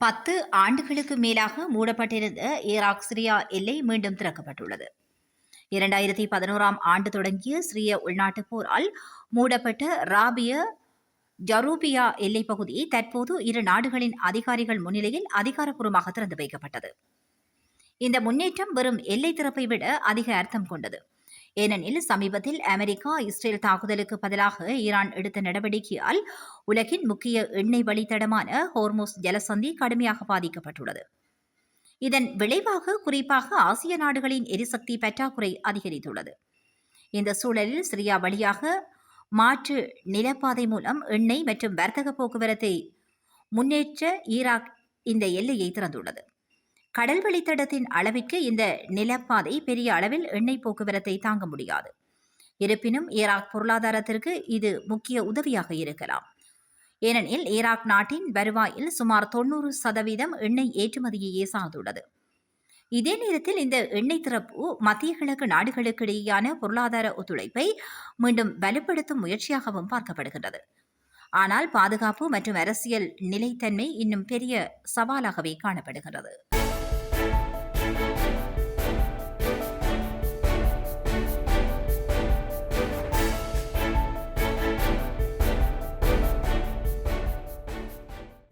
10 ஆண்டுகளுக்கு மேலாக மூடப்பட்டிருந்த ஈராக் சிரியா எல்லை மீண்டும் திறக்கப்பட்டுள்ளது. 2011ஆம் ஆண்டு தொடங்கிய சிரிய உள்நாட்டுப் போரால் மூடப்பட்ட ராபிய ஜரூபியா எல்லைப் பகுதி தற்போது இரு நாடுகளின் அதிகாரிகள் முன்னிலையில் அதிகாரப்பூர்வமாக திறந்து வைக்கப்பட்டது. இந்த முன்னேற்றம் வெறும் எல்லை திறப்பை விட அதிக அர்த்தம் கொண்டது. ஏனெனில் சமீபத்தில் அமெரிக்கா இஸ்ரேல் தாக்குதலுக்கு பதிலாக ஈரான் எடுத்த நடவடிக்கையால் உலகின் முக்கிய எண்ணெய் வழித்தடமான ஹோர்முஸ் ஜலசந்தி கடுமையாக பாதிக்கப்பட்டுள்ளது. இதன் விளைவாக குறிப்பாக ஆசிய நாடுகளின் எரிசக்தி பற்றாக்குறை அதிகரித்துள்ளது. இந்த சூழலில் சிரியா வழியாக மாற்று நிலப்பாதை மூலம் எண்ணெய் மற்றும் வர்த்தக போக்குவரத்தை முன்னேற்ற ஈராக் இந்த எல்லையை திறந்துள்ளது. கடல் வழித்தடத்தின் அளவிற்கு இந்த நிலப்பாதை பெரிய அளவில் எண்ணெய் போக்குவரத்தை தாங்க முடியாது. இருப்பினும் ஈராக் பொருளாதாரத்திற்கு இது முக்கிய உதவியாக இருக்கலாம். ஏனெனில் ஈராக் நாட்டின் வருவாயில் சுமார் 90% எண்ணெய் ஏற்றுமதியையே சார்ந்துள்ளது. இதே நேரத்தில் இந்த எண்ணெய் திறப்பு மத்திய கிழக்கு நாடுகளுக்கு இடையேயான பொருளாதார ஒத்துழைப்பை மீண்டும் வலுப்படுத்தும் முயற்சியாகவும் பார்க்கப்படுகின்றது. ஆனால் பாதுகாப்பு மற்றும் அரசியல் நிலைத்தன்மை இன்னும் பெரிய சவாலாகவே காணப்படுகிறது.